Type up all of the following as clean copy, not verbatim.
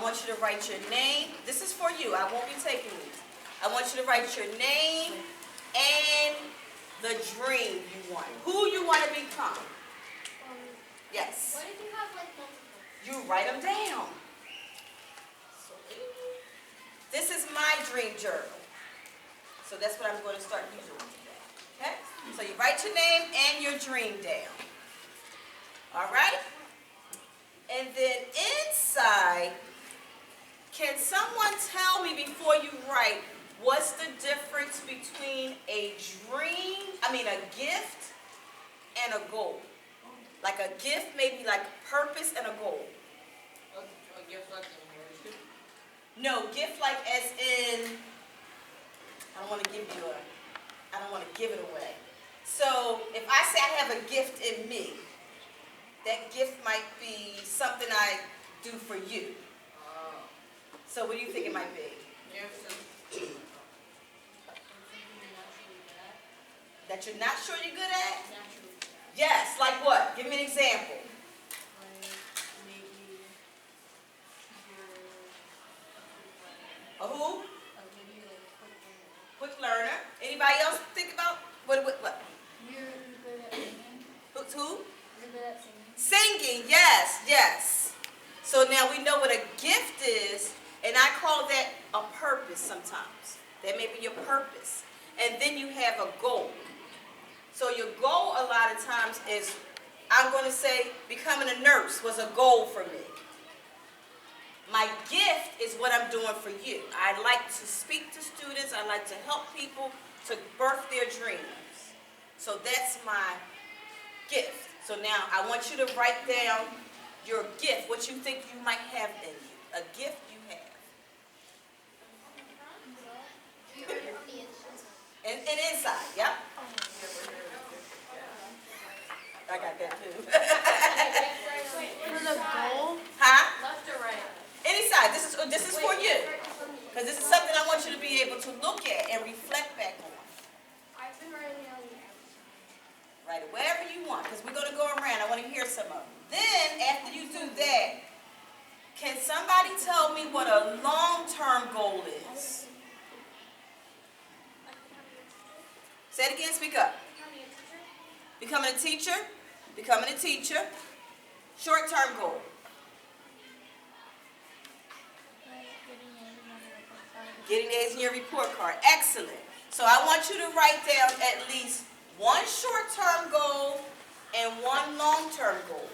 want you to write your name. This is for you. I won't be taking these. I want you to write your name and the dream you want. Who you want to become. Yes. What if you have like multiple? You write them down. This is my dream journal. So that's what I'm going to start using today. Okay? So you write your name and your dream down. All right? And then inside, can someone tell me before you write, what's the difference between a gift and a goal? Like a gift may be like purpose and a goal. A gift like an emotion? No, gift like as in, I don't want to give it away. So if I say I have a gift in me, that gift might be something I do for you. So what do you think it might be? That you're not sure you're good at? Yes, like what? Give me an example. A who? Quick learner. Anybody else think about what? You're good at singing. Who? You're good at singing. Singing, yes. So now we know what a gift is, and I call that a purpose sometimes. That may be your purpose. And then you have a goal. So your goal a lot of times is, I'm going to say, becoming a nurse was a goal for me. My gift is what I'm doing for you. I like to speak to students. I like to help people to birth their dreams. So that's my gift. So now I want you to write down your gift, what you think you might have in you. A gift you have. And inside, yeah? I got that too. For the goal? Huh? Left or right? Any side. This is for you. Because this is something I want you to be able to look at and reflect back on. I've been writing down the Write it wherever you want, because we're going to go around. I want to hear some of them. Then, after you do that, can somebody tell me what a long-term goal is? Say it again, speak up. Becoming a teacher. Becoming a teacher. Short-term goal. Getting A's in your report card. Excellent. So I want you to write down at least one short-term goal and one long-term goal.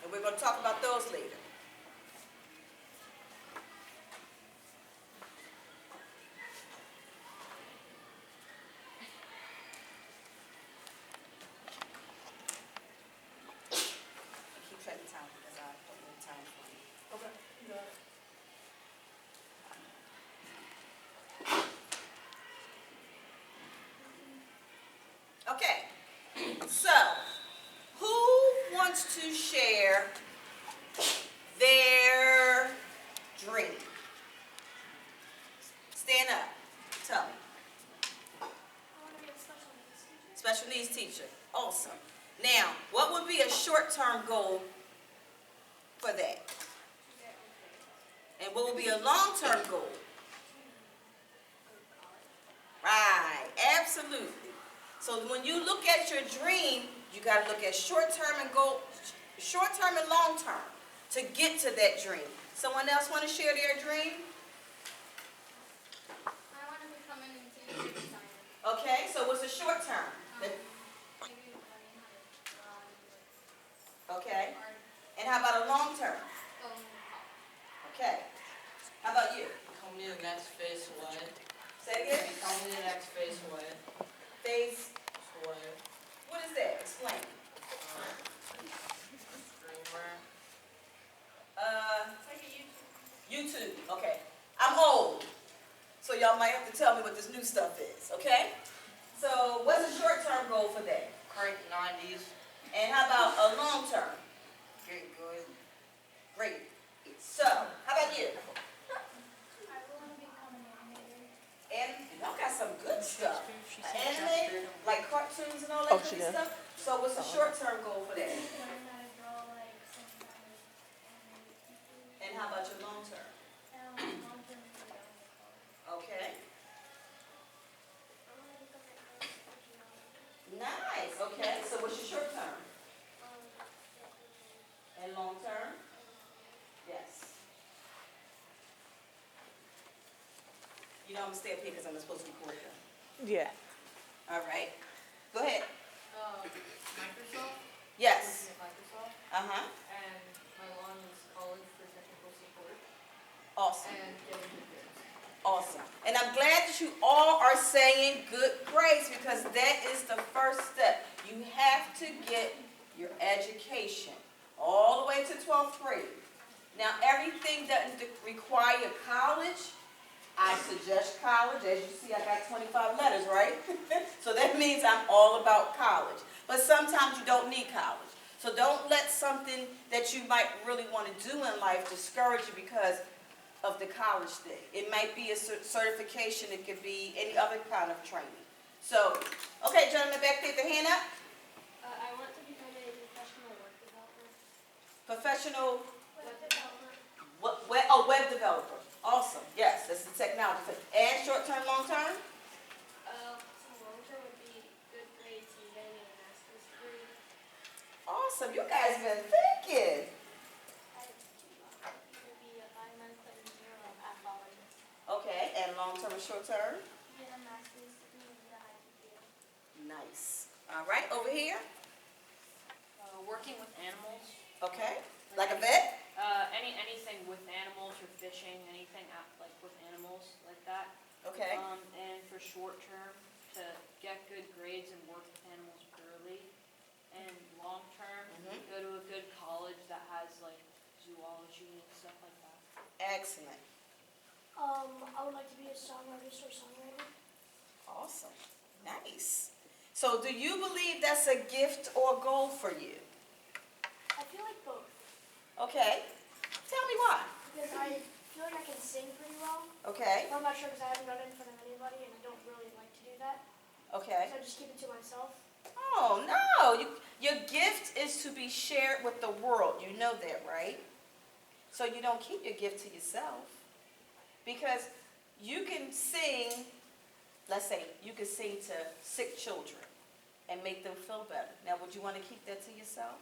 And we're going to talk about those later. Keep track of time because I don't have time for you. Okay. Okay, so who wants to share their dream? Stand up, tell me. I want to be a special needs teacher. Special needs teacher, awesome. Now, what would be a short-term goal for that? And what would be a long-term goal? Right, absolutely. So when you look at your dream, you got to look at short-term and long-term to get to that dream. Someone else want to share their dream? I want to become an interior designer. Okay, so what's the short-term? Maybe learning how to draw Okay, art. and how about a long-term? Okay, how about you? Becoming the next phase away. Say it again. Becoming the next phase away. Phase, Away. what is that? Explain. Dreamer. It's like a YouTube. YouTube, okay. I'm old, so y'all might have to tell me what this new stuff is, okay? So what's a short-term goal for that? Current 90s. And how about a long-term? Get good. Great. So, how about you? I want to become an animator. And y'all got some good stuff. Anime, like cartoons and all that she good did. stuff. So what's a short-term goal for that? Learn how to draw like some kind of animated people. And how about your long term? Long-term is to go to college. Okay. I want to become an anesthesiologist. Nice. Okay. So what's your short term? Veterinary. And long term? Yes. You know I'm gonna stay up here because I'm supposed to record them. Yeah. All right. Go ahead. Microsoft. Yes. Working at Microsoft. Uh-huh. And my long is college for technical support. Awesome. And getting good grades. Awesome. And I'm glad that you all are saying good grades because that is the first step. You have to get your education all the way to 12th grade. Now, everything doesn't require college. I suggest college. As you see, I got 25 letters, right? So that means I'm all about college. But sometimes you don't need college. So don't let something that you might really want to do in life discourage you because of the college thing. It might be a certification. It could be any other kind of training. So, okay, gentlemen back there, the hand up. I want to become a professional web developer. Professional, Web developer. web developer. Awesome. Yes, that's the technology thing. And short-term, long-term? Some long-term would be good grades and getting a master's degree. Awesome. You guys been thinking. Would be a biomedical engineer or pathologist. Okay, and long-term and short-term? Get a master's degree in the IPPA. Nice. All right, over here? Working with animals. Okay. Like a vet? Anything with animals or fishing, anything like with animals like that. Okay. And for short term, to get good grades and work with animals early. And long term, Mhm. go to a good college that has like zoology and stuff like that. Excellent. I would like to be a songwriter or songwriter. Awesome. Nice. So do you believe that's a gift or goal for you? I feel like both. Okay. Tell me why. Because I feel like I can sing pretty well. Okay. But I'm not sure because I haven't done it in front of anybody and I don't really like to do that. Okay. So I just keep it to myself. Oh, no. Your gift is to be shared with the world. You know that, right? So you don't keep your gift to yourself. Because you can sing, let's say, you can sing to sick children and make them feel better. Now, would you want to keep that to yourself?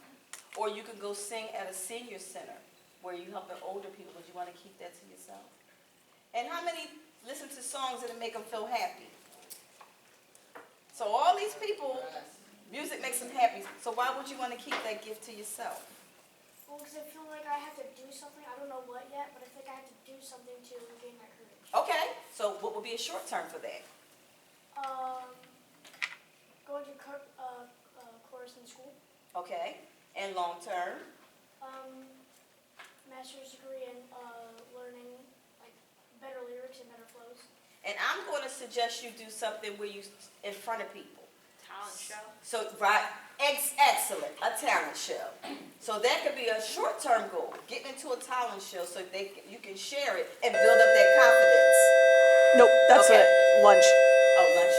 Or you can go sing at a senior center where you help the older people. Would you want to keep that to yourself? And how many listen to songs that make them feel happy? So all these people, music makes them happy. So why would you want to keep that gift to yourself? Well, because I feel like I have to do something. I don't know what yet, but I think I have to do something to gain that courage. Okay, so what would be a short term for that? Going to chorus in school. Okay, and long term? Master's degree in learning like better lyrics and better flows. And I'm going to suggest you do something where you in front of people. Talent show. So, right, excellent, a talent show. So that could be a short-term goal, getting into a talent show so you can share it and build up that confidence. Nope, that's Okay. it. Lunch. Oh, lunch.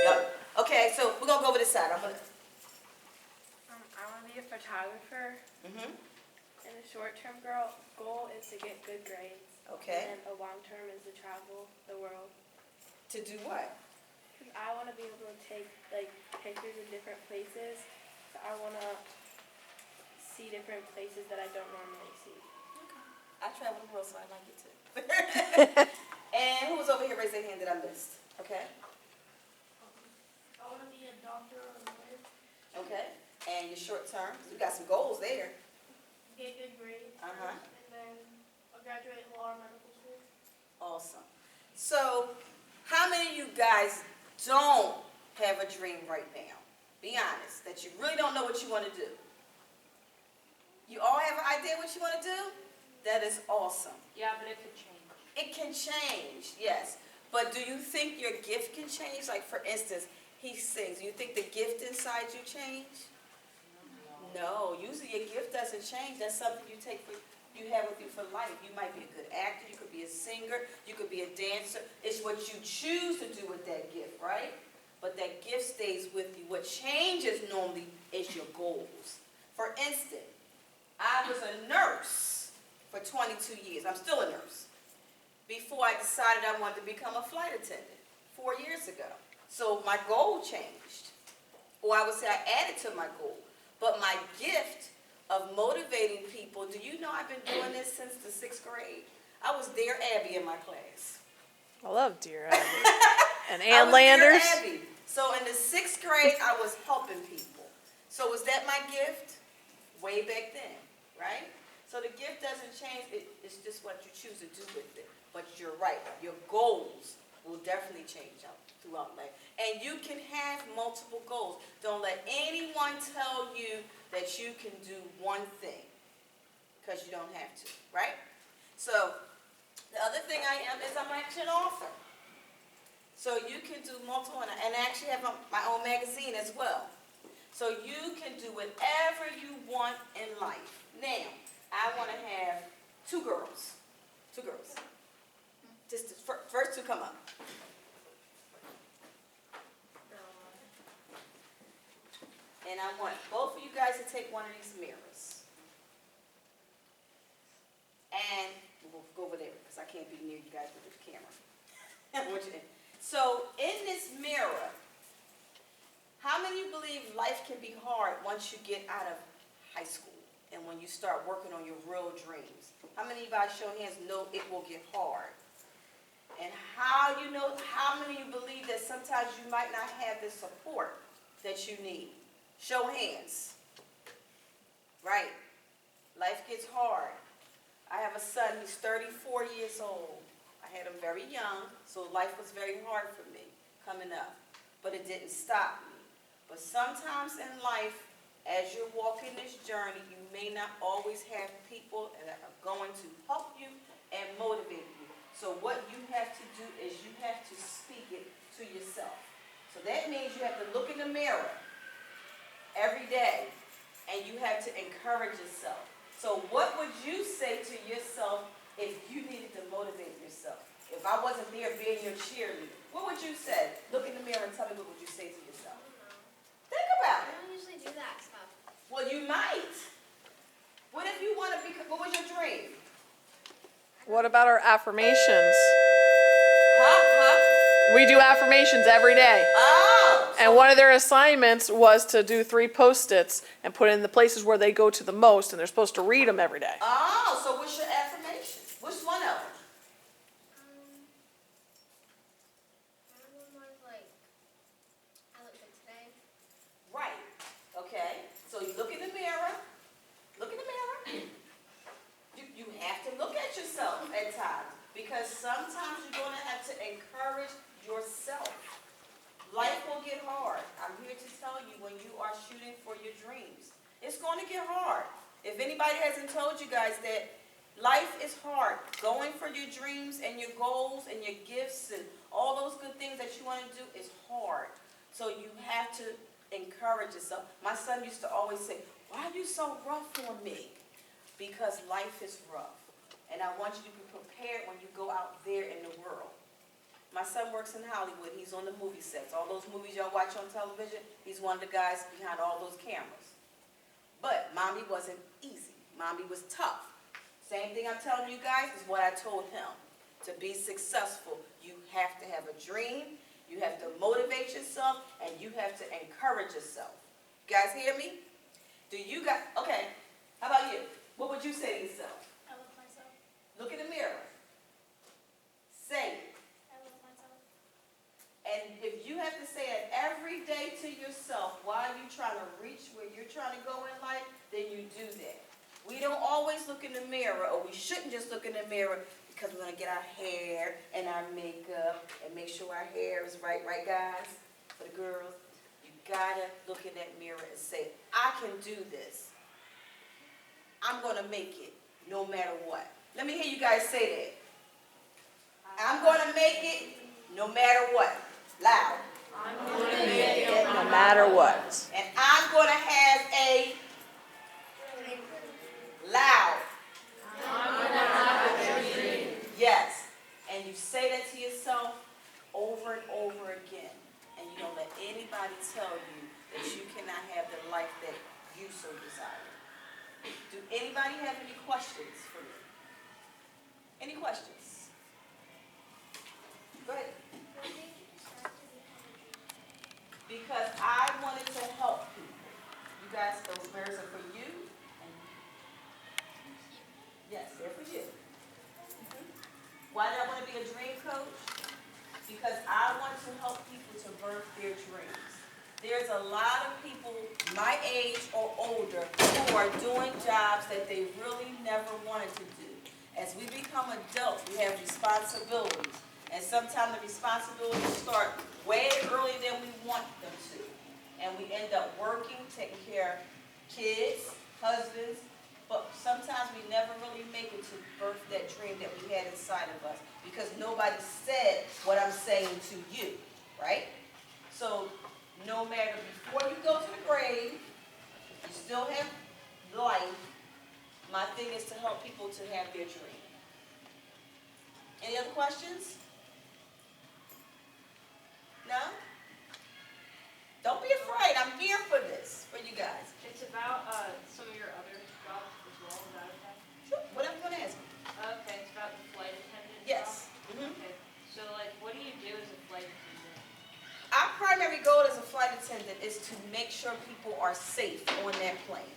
Yep. Okay, so we're going to go over this side. I'm going to, I want to be a photographer, and a short-term goal is to get good grades. okay. And a long-term is to travel the world. To do what? 'Cause I want to be able to take like pictures of different places. So I want to see different places that I don't normally see. I travel the world, so I like it too. And who was over here? Raise their hand that I missed. Okay. I want to be a doctor or a lawyer. Okay. And your short term? You got some goals there. Get good grades. Uh-huh. And then I'll graduate law or medical school. Awesome. So, how many of you guys don't have a dream right now? Be honest, that you really don't know what you want to do. You all have an idea what you want to do? That is awesome. Yeah, but it could change. It can change, yes. But do you think your gift can change? Like, for instance, he sings. Do you think the gift inside you change? No. Usually your gift doesn't change. That's something you have with you for life. You might be a good actor. You could be a singer. You could be a dancer. It's what you choose to do with that gift, right? But that gift stays with you. What changes normally is your goals. For instance, I was a nurse for 22 years. I'm still a nurse. Before I decided I wanted to become a flight attendant 4 years ago. So my goal changed. Or I would say I added to my goal. But my gift of motivating people, do you know I've been doing this since the 6th grade? I was Dear Abby in my class. I love Dear Abby. And I Ann was Landers. Dear Abby. So in the 6th grade, I was helping people. So was that my gift? Way back then, right? So the gift doesn't change. It's just what you choose to do with it. But you're right. Your goals will definitely change out throughout life. And you can have multiple goals. Don't let anyone tell you that you can do one thing, because you don't have to, right? So the other thing I am is I'm actually an author. So you can do multiple, and I actually have my own magazine as well. So you can do whatever you want in life. Now, I want to have 2 girls. 2 girls. Just the first 2 come up. And I want both of you guys to take one of these mirrors. And we'll go over there because I can't be near you guys with the camera. I want you to- So in this mirror, how many of you believe life can be hard once you get out of high school and when you start working on your real dreams? How many of you guys, show hands, know it will get hard? And how many of you believe that sometimes you might not have the support that you need? Show hands. Right. Life gets hard. I have a son, he's 34 years old. I had him very young, so life was very hard for me coming up. But it didn't stop me. But sometimes in life, as you're walking this journey, you may not always have people that are going to help you and motivate you. So what you have to do is you have to speak it to yourself. So that means you have to look in the mirror every day, and you have to encourage yourself. So what would you say to yourself if you needed to motivate yourself? If I wasn't there being your cheerleader, what would you say? Look in the mirror and tell me, what would you say to yourself? Think about I it. don't usually do that stuff. Well, you might. What if you want to be, what was your dream? What about our affirmations? Huh? We do affirmations every day. Oh. And one of their assignments was to do 3 Post-its and put in the places where they go to the most, and they're supposed to read them every day. Oh, so what's your affirmation? Which one of them? One was like, I look good today. Right. Okay. So you look in the mirror. Look in the mirror. You have to look at yourself at times, because sometimes you're going to have to encourage yourself. Life will get hard. I'm here to tell you, when you are shooting for your dreams, it's going to get hard. If anybody hasn't told you guys that life is hard, going for your dreams and your goals and your gifts and all those good things that you want to do is hard. So you have to encourage yourself. My son used to always say, "Why are you so rough on me?" Because life is rough. And I want you to be prepared when you go out there in the world. My son works in Hollywood. He's on the movie sets. All those movies y'all watch on television, he's one of the guys behind all those cameras. But mommy wasn't easy. Mommy was tough. Same thing I'm telling you guys is what I told him. To be successful, you have to have a dream, you have to motivate yourself, and you have to encourage yourself. You guys hear me? Okay, how about you? What would you say to yourself? I love myself. Look in the mirror. Say it. I love myself. And if you have to say it every day to yourself while you're trying to reach where you're trying to go in life, then you do that. We don't always look in the mirror, or we shouldn't just look in the mirror, because we're going to get our hair and our makeup and make sure our hair is right, guys? For the girls, you got to look in that mirror and say, I can do this. I'm going to make it no matter what. Let me hear you guys say that. I'm going to make it no matter what. Loud. I'm going to make it no matter what. And I'm going to have a loud. I'm going to have a dream. Yes. And you say that to yourself over and over again. And you don't let anybody tell you that you cannot have the life that you so desire. Do anybody have any questions for me? Any questions? Go ahead. What made you decide to become a dreamer? Because I wanted to help people. You guys, those prayers are for you. And yes, they're for you. Why did I want to be a dream coach? Because I want to help people to birth their dreams. There's a lot of people my age or older who are doing jobs that they really never wanted to do. As we become adults, we have responsibilities. And sometimes the responsibilities start way earlier than we want them to. And we end up working, taking care of kids, husbands, but sometimes we never really make it to birth that dream that we had inside of us because nobody said what I'm saying to you, right? So no matter, before you go to the grave, you still have life. My thing is to help people to have their dream. Any other questions? No? Don't be afraid. I'm here for this, for you guys. It's about, some of your other jobs as well, is that okay? Sure. Whatever you want to ask me. Okay, it's about the flight attendant job? Yes. Mhm. Okay, so like, what do you do as a flight attendant? Our primary goal as a flight attendant is to make sure people are safe on that plane.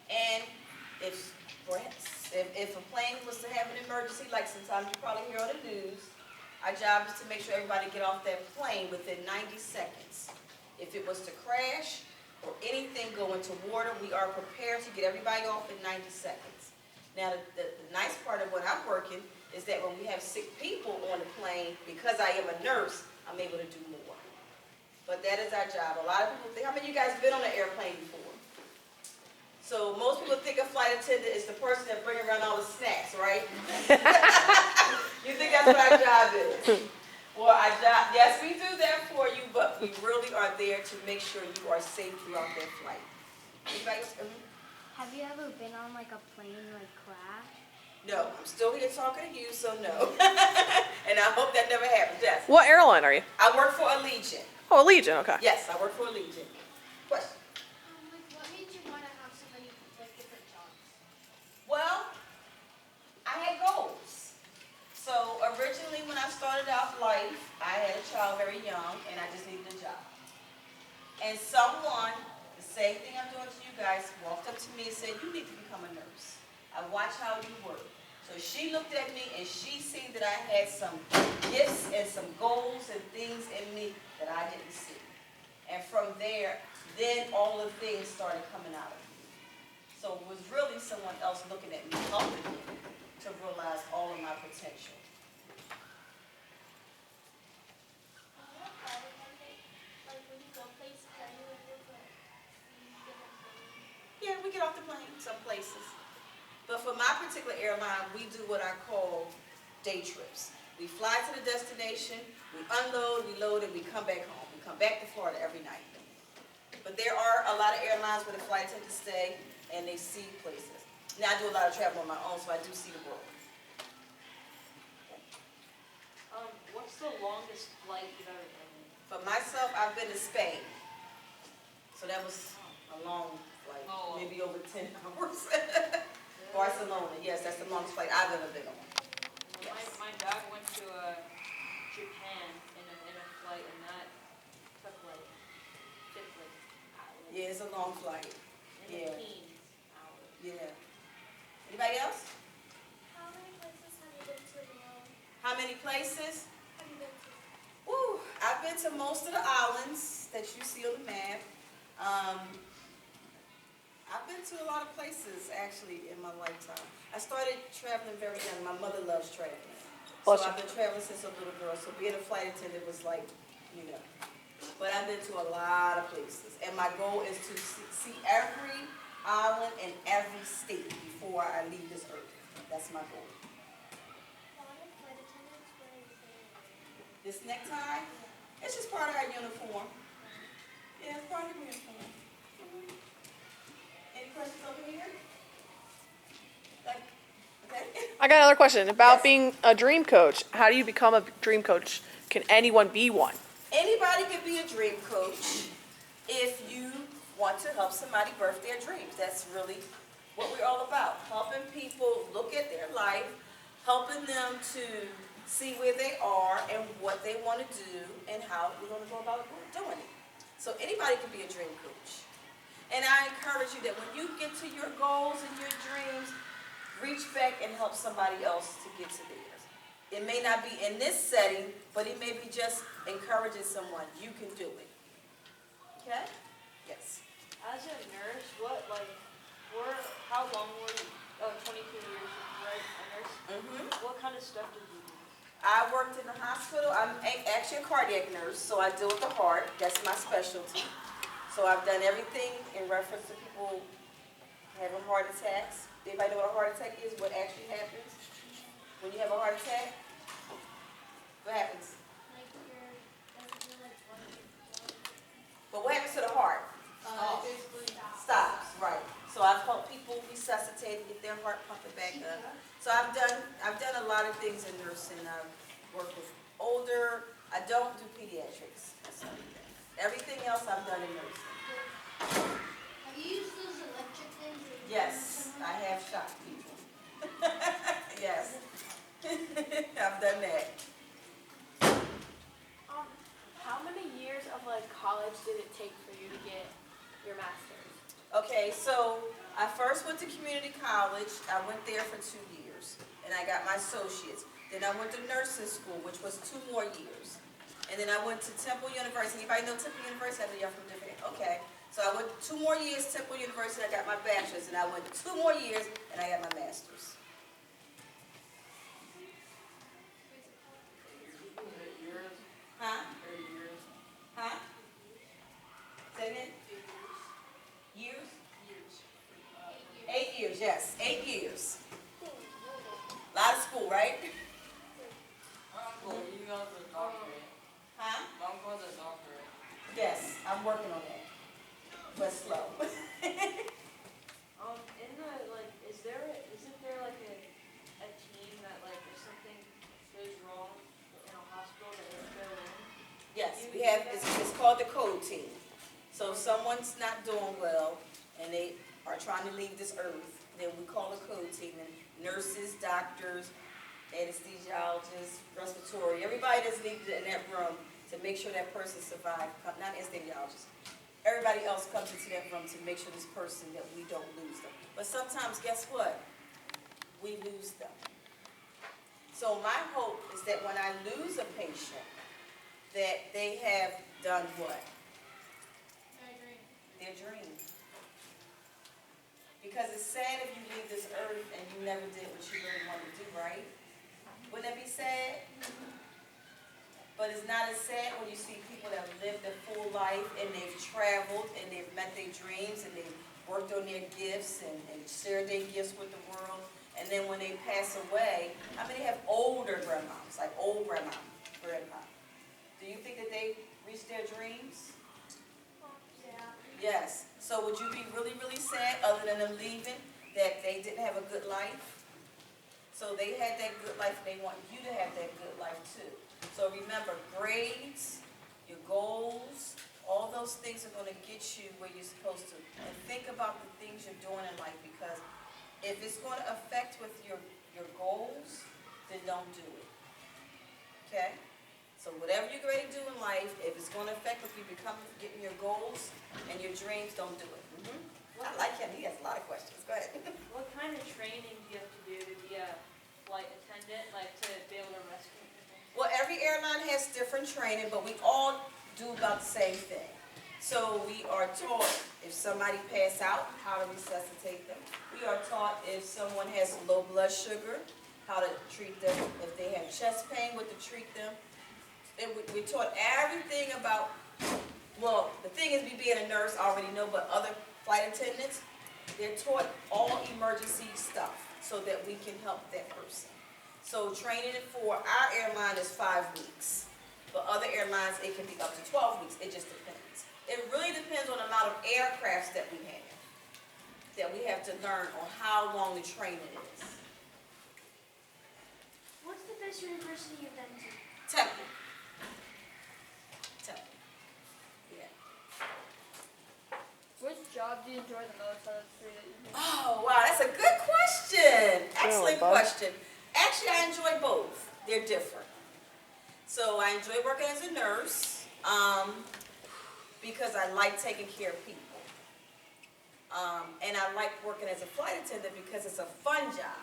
And if a plane was to have an emergency, like sometimes you probably hear on the news, our job is to make sure everybody get off that plane within 90 seconds. If it was to crash or anything go into water, we are prepared to get everybody off in 90 seconds. Now, the nice part of what I'm working is that when we have sick people on the plane, because I am a nurse, I'm able to do more. But that is our job. A lot of people think, how many of you guys been on an airplane before? So most people think a flight attendant is the person that brings around all the snacks, right? You think that's what our job is. Well, our job, yes, we do that for you, but we really are there to make sure you are safe throughout that flight. Anybody else? Have you ever been on like a plane like crash? No, I'm still here talking to you, so no. And I hope that never happens. Yes. What airline are you? I work for Allegiant. Oh, Allegiant, okay. Yes, I work for Allegiant. Question? Like what made you want to have so many like different jobs? Well, I had goals. So originally when I started out life, I had a child very young and I just needed a job. And someone, the same thing I'm doing to you guys, walked up to me and said, you need to become a nurse. I watch how you work. So she looked at me and she seen that I had some gifts and some goals and things in me that I didn't see. And from there, then all the things started coming out of me. So it was really someone else looking at me, helping me to realize all of my potential. Like when you go places, are you able to see different things? Yeah, we get off the plane some places. But for my particular airline, we do what I call day trips. We fly to the destination, we unload, we load, and we come back home. We come back to Florida every night. But there are a lot of airlines where the flight attendants stay and they see places. Now I do a lot of travel on my own, so I do see the world. What's the longest flight you've ever been in? For myself, I've been to Spain. So that was a long flight, Oh. maybe over 10 hours. Barcelona, yes, that's the longest flight I've ever been on. Well, my dad went to Japan in a flight, and that took like 50 hours. Yeah, it's a long flight. In Yeah. the teens hours. Yeah. Anybody else? How many places have you been to in the world? How many places? Have you been to? Woo, I've been to most of the islands that you see on the map. I've been to a lot of places actually in my lifetime. I started traveling very young. My mother loves traveling. So Bless you. I've been traveling since a little girl. So being a flight attendant was like, you know. But I've been to a lot of places. And my goal is to see every island and every state before I leave this earth. That's my goal. Why are flight attendants wearing the This necktie, it's just part of our uniform. Yeah, it's part of the uniform. Mhm. Any questions over here? Like, okay. I got another question about Yes. being a dream coach. How do you become a dream coach? Can anyone be one? Anybody can be a dream coach if you want to help somebody birth their dreams. That's really what we're all about. Helping people look at their life, helping them to see where they are and what they want to do and how we're going to go about doing it. So anybody can be a dream coach. And I encourage you that when you get to your goals and your dreams, reach back and help somebody else to get to theirs. It may not be in this setting, but it may be just encouraging someone. You can do it. Okay? Yes. As a nurse, how long were you? Oh, 22 years, right? A nurse? Mm-hmm. What kind of stuff did you do? I worked in the hospital. I'm actually a cardiac nurse, so I deal with the heart. That's my specialty. So I've done everything in reference to people having heart attacks. Anybody know what a heart attack is? What actually happens when you have a heart attack? What happens? Like you're like But what happens to the heart? Basically, Stops, right. So I've helped people resuscitate, get their heart pumping back up. So I've done a lot of things in nursing. I've worked with older. I don't do pediatrics. That's the only thing. Everything else I've done in nursing. Have you used those electric things? Yes, I have shocked people. Yes. I've done that. How many years of like college did it take for you to get your master's? Okay, so I first went to community college. I went there for 2 years, and I got my associates. Then I went to nursing school, which was 2 more years. And then I went to Temple University. Anybody know Temple University? I know y'all from different. Okay. So I went 2 more years Temple University. I got my bachelor's, and I went 2 more years, and I got my master's. Huh? Huh? Say it again? Years? 8 years, yes. 8 years. Lot of school, right? Uncle, you got the doctorate. Huh? My uncle has a doctorate. Yes, I'm working on that. But slow. Isn't there like a team that like if something goes wrong in a hospital that they go in? Yes, we have, it's called the code team. So if someone's not doing well and they are trying to leave this earth, then we call a code team. And nurses, doctors, anesthesiologists, respiratory, everybody that's needed in that room to make sure that person survived, not anesthesiologists. Everybody else comes into that room to make sure this person, that we don't lose them. But sometimes, guess what? We lose them. So my hope is that when I lose a patient, that they have done what? Their dream. Because it's sad if you leave this earth and you never did what you really wanted to do, right? Wouldn't that be sad? But it's not as sad when you see people that have lived a full life and they've traveled and they've met their dreams and they've worked on their gifts and shared their gifts with the world. And then when they pass away, how many have older grandmoms, like old grandma? Do you think that they reached their dreams? Yeah. Yes. So would you be really, really sad, other than them leaving, that they didn't have a good life? So they had that good life and they want you to have that good life too. So remember, grades, your goals, all those things are going to get you where you're supposed to. And think about the things you're doing in life, because if it's going to affect with your goals, then don't do it. Okay? So whatever you're going to do in life, if it's going to affect with you getting your goals and your dreams, don't do it. I like him. He has a lot of questions. Go ahead. What kind of training do you have to do to be a flight attendant, like to be able to rescue people? Well, every airline has different training, but we all do about the same thing. So we are taught if somebody pass out, how to resuscitate them. We are taught if someone has low blood sugar, how to treat them. If they have chest pain, what to treat them. And we're taught everything about, well, the thing is, me being a nurse, I already know, but other flight attendants, they're taught all emergency stuff so that we can help that person. So training for our airline is 5 weeks. For other airlines, it can be up to 12 weeks. It just depends. It really depends on the amount of aircrafts that we have to learn on how long the training is. What's the best university you've been to? Temple. Yeah. Which job do you enjoy the most out of the 3 that you do? Oh, wow, that's a good question. Excellent Bob. question. Actually, Actually, I enjoy both. They're different. So I enjoy working as a nurse, because I like taking care of people. And I like working as a flight attendant because it's a fun job.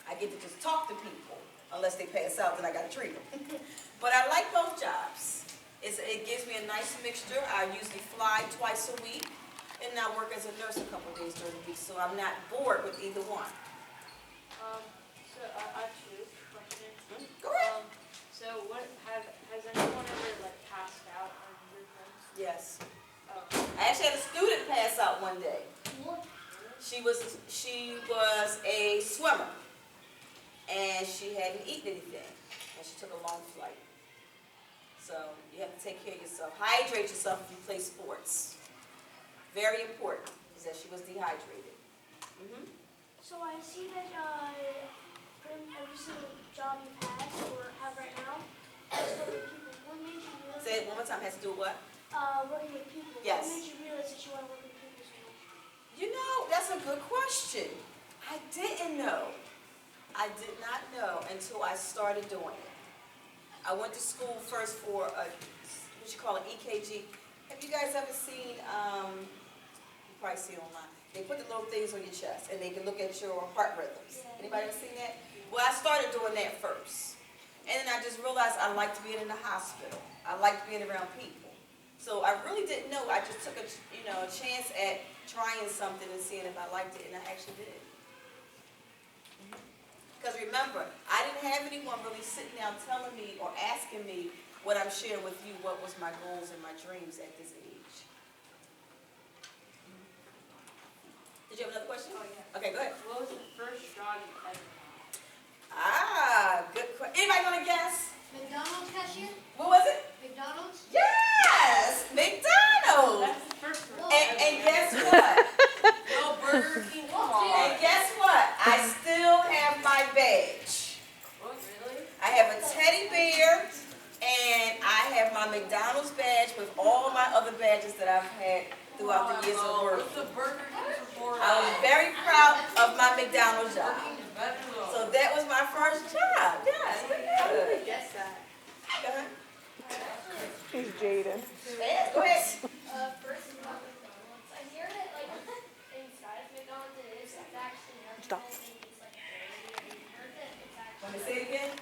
I get to just talk to people, unless they pass out, then I gotta treat them. But I like both jobs. It gives me a nice mixture. I usually fly twice a week, and I work as a nurse a couple days during the week, so I'm not bored with either one. So I have two questions. Go ahead. So has anyone ever like passed out on your films? Yes. Oh, I actually had a student pass out one day. She was a swimmer, and she hadn't eaten anything, and she took a long flight. So you have to take care of yourself. Hydrate yourself if you play sports. Very important, is that she was dehydrated. So I see that pretty much every single job you've had or have right now is working with people. What made you realize? Say it one more time. Has to do with what? Working with people. Yes. What made you realize that you want to work with people so much? You know, that's a good question. I didn't know. I did not know until I started doing it. I went to school first for what you call an EKG. Have you guys ever seen, you probably see it online. They put the little things on your chest and they can look at your heart rhythms. Yeah. Anybody ever seen that? Well, I started doing that first. And then I just realized I liked being in the hospital. I liked being around people. So I really didn't know. I just took a chance at trying something and seeing if I liked it, and I actually did. Because remember, I didn't have anyone really sitting down telling me or asking me what I'm sharing with you, what was my goals and my dreams at this age. Did you have another question? Oh, yeah. Okay, go ahead. What was the first job you ever had? Good question. Anybody gonna guess? McDonald's cashier? What was it? McDonald's? Yes! McDonald's! That's the first one. And guess what? No, Burger King, come on. And guess what? I still have my badge. What, really? I have a teddy bear, and I have my McDonald's badge with all my other badges that I've had throughout the years of work. What's the Burger King support? I was very proud of my McDonald's job. Better though. So that was my first job. Yes, How did good. I guess that? Go ahead. He's jaded. Yeah, go ahead. First about McDonald's. I hear that like inside of McDonald's it is actually Stop. it's like dirty. I heard that it's actually. Let me say it again.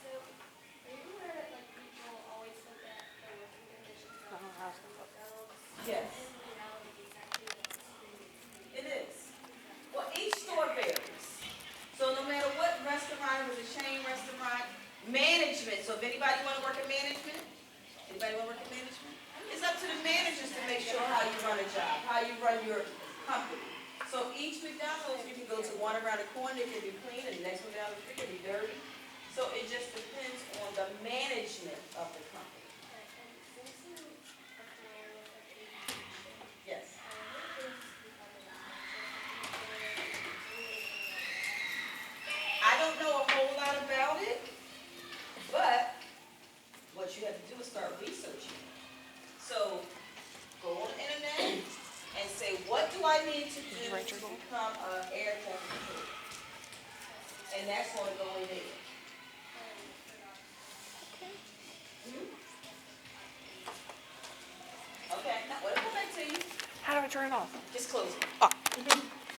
So, are you aware that like people always look at the working conditions of McDonald's? Yes. In reality, it's actually like extremely. It is. Well, each store varies. So no matter what restaurant, if it's a chain restaurant, management, so if anybody want to work in management, it's up to the managers to make sure how you run a job, how you run your company. So each McDonald's, you can go to one around the corner, it can be clean, and the next one down the street can be dirty. So it just depends on the management of the company. And since you are familiar with education, Yes. I don't know a whole lot about it, but what you have to do is start researching. So go on the internet and say, what do I need to do to become an air traffic controller? And that's going to go in there. Okay, now what if I come back to you? How do I turn it off? Just close it.